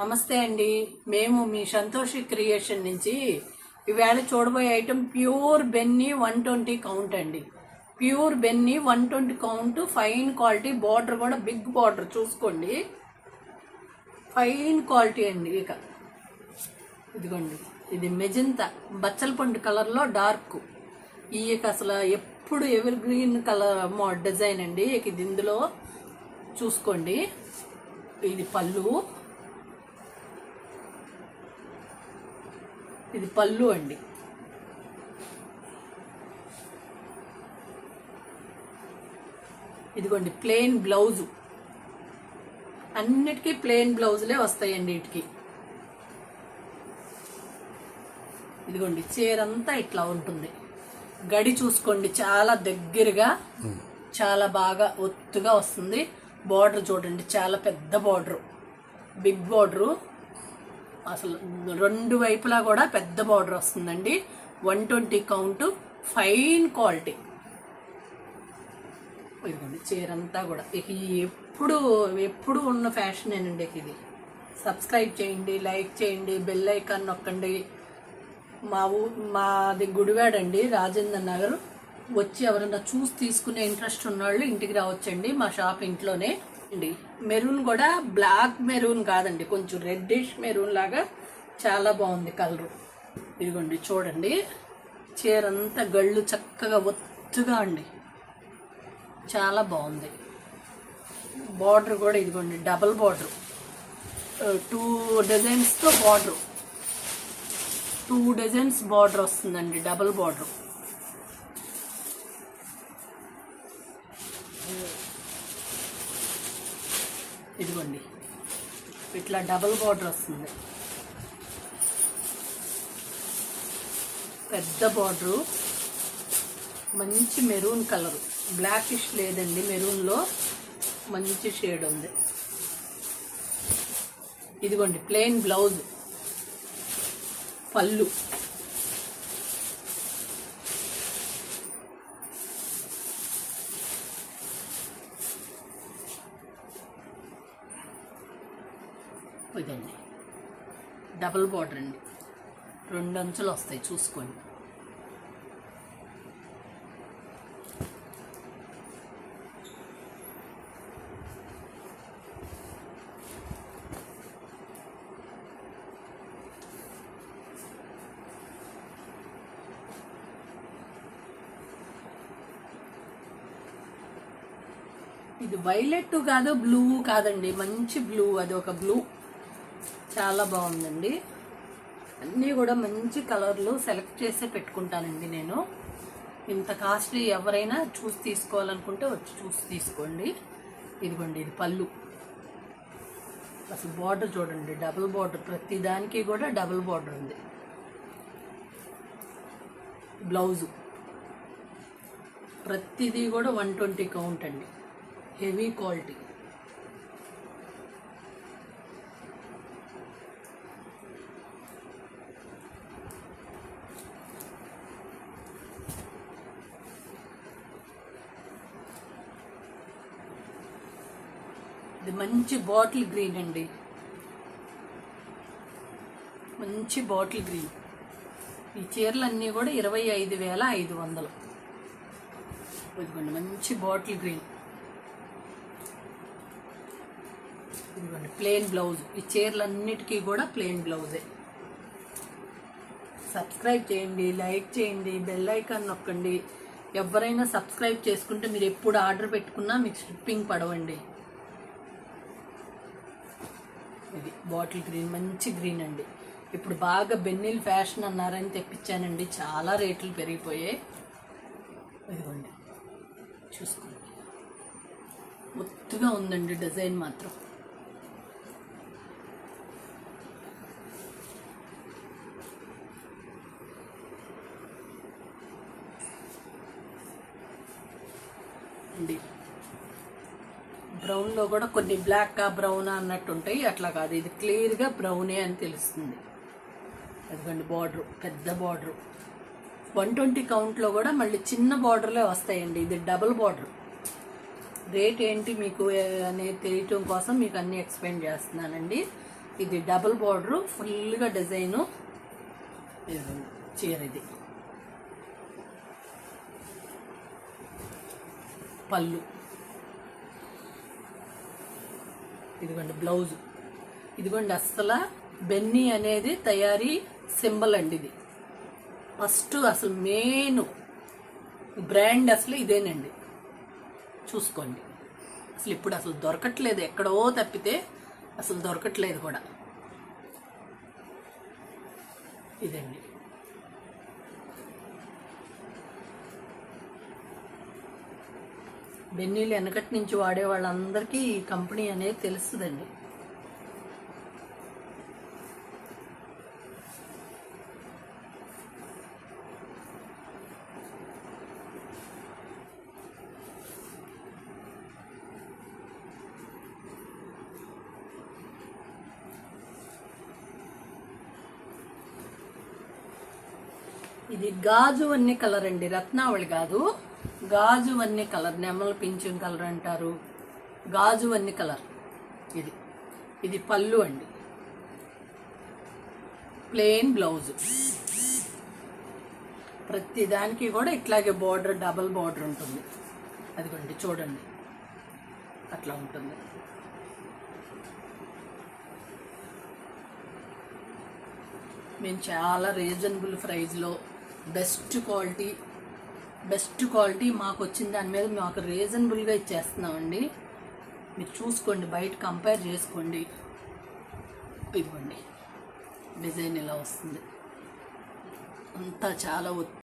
నమస్తే అండి. మేము మీ సంతోషి క్రియేషన్ నుంచి ఈవేళ చూడబోయే ఐటమ్ ప్యూర్ బెన్నీ 120 కౌంట్ అండి. Pure Binny 120 count, fine quality, border కూడా బిగ్ బార్డర్ చూసుకోండి, ఫైన్ క్వాలిటీ అండి. ఇక ఇదిగోండి, ఇది మెజంతా బచ్చల పండు కలర్లో డార్క్. ఇక అసలు ఎప్పుడు ఎవర్ గ్రీన్ కలర్ డిజైన్ అండి. ఇక ఇది ఇందులో చూసుకోండి, ఇది పళ్ళు, ఇది పళ్ళు అండి. ఇదిగోండి ప్లెయిన్ బ్లౌజు, అన్నిటికీ ప్లెయిన్ బ్లౌజులే వస్తాయండి వీటికి. ఇదిగోండి చీర అంతా ఇట్లా ఉంటుంది. గడి చూసుకోండి, చాలా దగ్గరగా, చాలా బాగా ఒత్తుగా వస్తుంది. బార్డర్ చూడండి, చాలా పెద్ద బార్డరు, బిగ్ బార్డరు. అసలు రెండు వైపులా కూడా పెద్ద బార్డర్ వస్తుందండి. 120 కౌంట్, ఫైన్ క్వాలిటీ. ఇదిగోండి చీర అంతా కూడా ఎప్పుడు ఉన్న ఫ్యాషన్ ఏనండి. ఇది సబ్స్క్రైబ్ చేయండి, లైక్ చేయండి, బెల్ ఐకాన్ నొక్కండి. మాది గుడివాడండి, రాజేంద్ర నగర్. వచ్చి ఎవరైనా చూసి తీసుకునే ఇంట్రెస్ట్ ఉన్నవాళ్ళు ఇంటికి రావచ్చండి. మా షాప్ ఇంట్లోనే అండి. మెరూన్ కూడా బ్లాక్ మెరూన్ కాదండి, కొంచెం రెడ్డిష్ మెరూన్ లాగా చాలా బాగుంది కలరు. ఇదిగోండి చూడండి, చీర అంతా గళ్ళు చక్కగా ఒత్తుగా అండి, చాలా బాగుంది. బార్డర్ కూడా ఇదిగోండి డబల్ బార్డర్, 2 డిజైన్స్తో బార్డర్, 2 డిజైన్స్ బార్డర్ వస్తుందండి, డబల్ బార్డర్. ఇదిగోండి ఇట్లా డబల్ బార్డర్ వస్తుంది, పెద్ద బార్డరు, మంచి మెరూన్ కలరు, బ్లాకిష్ లేదండి, మెరూన్లో మంచి షేడ్ ఉంది. ఇదిగోండి ప్లెయిన్ బ్లౌజ్, పళ్ళు, ఇదండి డబుల్ బార్డర్ అండి, 2 అంచులు వస్తాయి చూసుకోండి. ఇది వైలెట్ కాదు, బ్లూ కాదండి, మంచి బ్లూ, అది ఒక బ్లూ, చాలా బాగుందండి. అన్నీ కూడా మంచి కలర్లు సెలెక్ట్ చేసే పెట్టుకుంటానండి నేను. ఇంత కాస్ట్లీ ఎవరైనా చూసి తీసుకోవాలనుకుంటే వచ్చి చూసి తీసుకోండి. ఇదిగోండి ఇది పళ్ళు, అసలు బార్డర్ చూడండి, డబుల్ బార్డర్, ప్రతి దానికి కూడా డబుల్ బార్డర్ ఉంది. బ్లౌజు ప్రతిదీ కూడా 120 కౌంట్ అండి, హెవీ క్వాలిటీ. ఇది మంచి బాటిల్ గ్రీన్ అండి, మంచి బాటిల్ గ్రీన్. ఈ చీరలన్నీ కూడా 25,500. ఇదిగోండి మంచి బాటిల్ గ్రీన్. ఇదిగోండి ప్లెయిన్ బ్లౌజ్, ఈ చీరలన్నిటికీ కూడా ప్లెయిన్ బ్లౌజే. సబ్స్క్రైబ్ చేయండి, లైక్ చేయండి, బెల్ ఐకాన్ నొక్కండి. ఎవరైనా సబ్స్క్రైబ్ చేసుకుంటే మీరు ఎప్పుడు ఆర్డర్ పెట్టుకున్నా మీకు షిప్పింగ్ పడవండి. ఇది బాటిల్ గ్రీన్, మంచి గ్రీన్ అండి. ఇప్పుడు బాగా బెన్నీల్ ఫ్యాషన్ అన్నారని తెప్పించానండి, చాలా రేట్లు పెరిగిపోయాయి. ఇదిగోండి చూసుకోండి, ఒత్తుగా ఉందండి డిజైన్ మాత్రం. అండి బ్రౌన్లో కూడా కొన్ని బ్లాక్ బ్రౌన్ అన్నట్టు ఉంటాయి, అట్లా కాదు, ఇది క్లియర్గా బ్రౌనే అని తెలుస్తుంది. అదిగోండి బార్డరు, పెద్ద బార్డరు, 120 కౌంట్లో కూడా మళ్ళీ చిన్న బార్డర్లే వస్తాయండి. ఇది డబుల్ బార్డర్. రేట్ ఏంటి మీకు అనేది తెలియటం కోసం మీకు అన్నీ ఎక్స్ప్లెయిన్ చేస్తున్నానండి. ఇది డబుల్ బార్డరు, ఫుల్గా డిజైను. చీర ఇది పళ్ళు, ఇదిగోండి బ్లౌజు. ఇదిగోండి అస్సలు బెన్నీ అనేది తయారీ సింబల్ అండి. ఇది ఫస్ట్ అసలు మెయిన్ బ్రాండ్ అసలు ఇదేనండి. చూసుకోండి, అసలు ఇప్పుడు అసలు దొరకట్లేదు, ఎక్కడో తప్పితే అసలు దొరకట్లేదు కూడా. ఇదండి బెన్నీలు వెనకటి నుంచి వాడే వాళ్ళందరికీ ఈ కంపెనీ అనేది తెలుస్తుందండి. ఇది గాజు వన్నీ కలర్ అండి, రత్నావళి కాదు, గాజు వన్నీ కలర్, నెమల పింఛం కలర్ అంటారు, గాజు వన్నీ కలర్. ఇది పళ్ళు అండి, ప్లెయిన్ బ్లౌజ్. ప్రతి దానికి కూడా ఇట్లాగే బార్డర్, డబల్ బార్డర్ ఉంటుంది. అదిగోండి చూడండి, అట్లా ఉంటుంది. మేము చాలా రీజనబుల్ ప్రైస్లో బెస్ట్ క్వాలిటీ మాకు వచ్చిన దాని మీద మాకు రీజనబుల్గా ఇచ్చేస్తున్నామండి. మీరు చూసుకోండి, బయట కంపేర్ చేసుకోండి. ఇదిగోండి డిజైన్ ఇలా వస్తుంది, అంతా చాలా